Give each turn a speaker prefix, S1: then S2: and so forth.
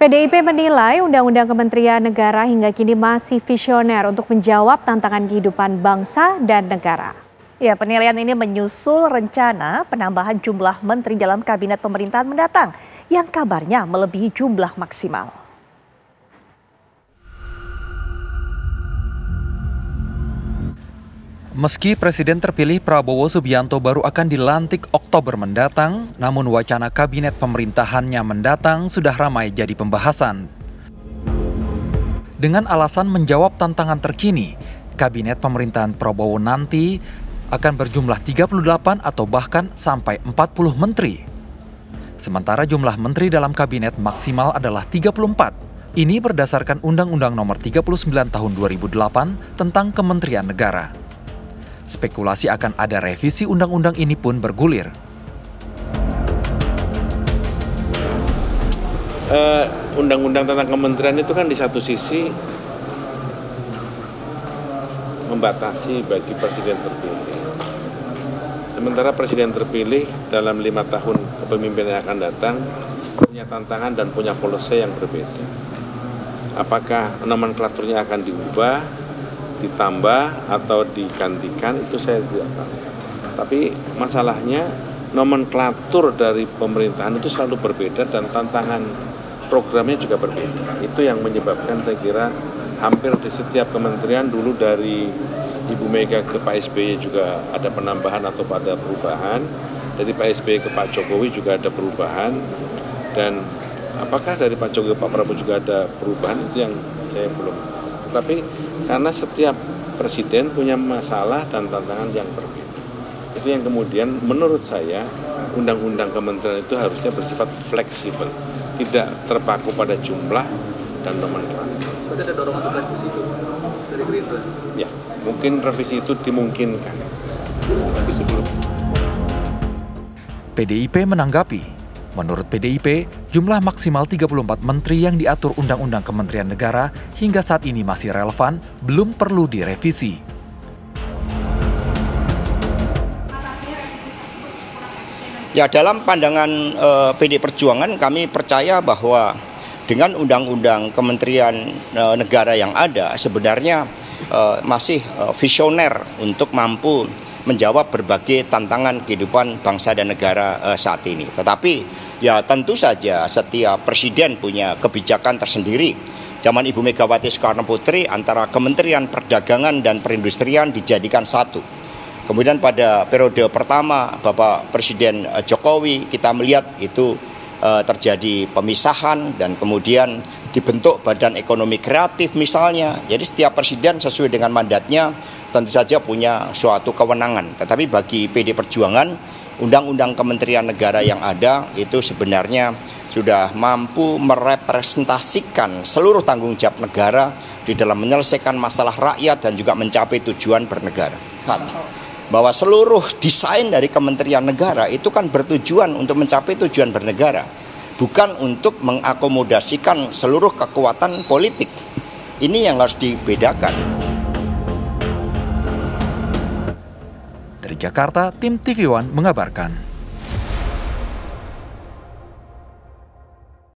S1: PDIP menilai Undang-Undang Kementerian Negara hingga kini masih visioner untuk menjawab tantangan kehidupan bangsa dan negara.
S2: Ya, penilaian ini menyusul rencana penambahan jumlah menteri dalam kabinet pemerintahan mendatang yang kabarnya melebihi jumlah maksimal.
S3: Meski Presiden terpilih Prabowo Subianto baru akan dilantik Oktober mendatang, namun wacana kabinet pemerintahannya mendatang sudah ramai jadi pembahasan. Dengan alasan menjawab tantangan terkini, kabinet pemerintahan Prabowo nanti akan berjumlah 38 atau bahkan sampai 40 menteri. Sementara jumlah menteri dalam kabinet maksimal adalah 34. Ini berdasarkan Undang-Undang Nomor 39 Tahun 2008 tentang Kementerian Negara. Spekulasi akan ada revisi undang-undang ini pun bergulir.
S4: Undang-undang tentang kementerian itu kan di satu sisi membatasi bagi presiden terpilih. Sementara presiden terpilih dalam 5 tahun kepemimpinan yang akan datang punya tantangan dan punya policy yang berbeda. Apakah nomenklaturnya akan diubah, ditambah atau digantikan, itu saya tidak tahu. Tapi masalahnya nomenklatur dari pemerintahan itu selalu berbeda dan tantangan programnya juga berbeda. Itu yang menyebabkan saya kira hampir di setiap kementerian dulu dari Ibu Mega ke Pak SBY juga ada penambahan atau ada perubahan. Dari Pak SBY ke Pak Jokowi juga ada perubahan. Dan apakah dari Pak Jokowi ke Pak Prabowo juga ada perubahan, itu yang saya belum. Tapi karena setiap presiden punya masalah dan tantangan yang berbeda. Itu yang kemudian menurut saya undang-undang kementerian itu harusnya bersifat fleksibel, tidak terpaku pada jumlah dan nomenklatur.
S5: Berarti ada dorongan untuk revisi itu dari Gerindra?
S4: Ya, mungkin revisi itu dimungkinkan. Tapi sebelum
S3: PDIP menanggapi. Menurut PDIP, jumlah maksimal 34 menteri yang diatur Undang-Undang Kementerian Negara hingga saat ini masih relevan, belum perlu direvisi.
S6: Ya, dalam pandangan PD Perjuangan kami percaya bahwa dengan Undang-Undang Kementerian Negara yang ada sebenarnya masih visioner untuk mampu menjawab berbagai tantangan kehidupan bangsa dan negara saat ini. Tetapi ya tentu saja setiap presiden punya kebijakan tersendiri. Zaman Ibu Megawati Soekarno Putri antara Kementerian Perdagangan dan Perindustrian dijadikan satu. Kemudian pada periode pertama Bapak Presiden Jokowi kita melihat itu terjadi pemisahan dan kemudian dibentuk Badan Ekonomi Kreatif misalnya. Jadi setiap presiden sesuai dengan mandatnya tentu saja punya suatu kewenangan. Tetapi bagi PD Perjuangan, Undang-Undang Kementerian Negara yang ada itu sebenarnya sudah mampu merepresentasikan seluruh tanggung jawab negara di dalam menyelesaikan masalah rakyat dan juga mencapai tujuan bernegara. Bahwa seluruh desain dari Kementerian Negara itu kan bertujuan untuk mencapai tujuan bernegara, bukan untuk mengakomodasikan seluruh kekuatan politik. Ini yang harus dibedakan.
S3: Dari Jakarta, tim TV One mengabarkan.